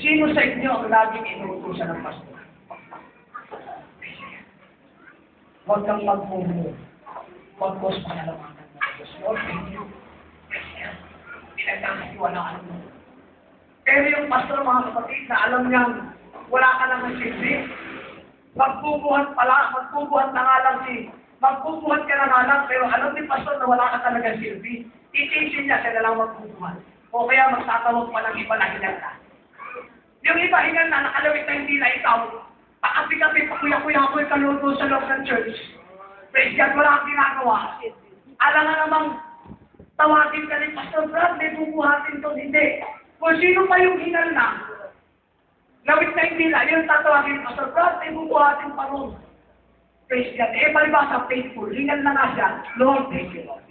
Sino sa inyo ang laging inuutusan ng pastor? Huwag kang magpumo. Pagkos panalamanan mo. Lord, thank you. Pinagkakasiwalaan mo. Pero yung pastor, mga kapatid, na alam niyang wala ka naman silbi. Magbubuhat na nga lang magbubuhat ka na nga lang, pero alam ni pastor na wala ka talaga silbi. Itiisin niya, siya na lang magbubuhat. O kaya magtatawag pa ng iba na hingal na. Yung iba hingal na, nakalawit na hindi na ikaw. Pakapi-kapi, pakuya-kuya-kuya kaluto sa loob ng church. Praise God, wala kang ginagawa. Alam nga namang tawagin ka ni Pastor Brad, may bubuhatin to, hindi. Kung sino pa yung hingal na, lawit na hindi na, yun tatawagin ni Pastor Brad, may bubuhatin pa ron. Praise God. Eh, palibasa, faithful. Hingal na nga siya. Lord, thank you, Lord.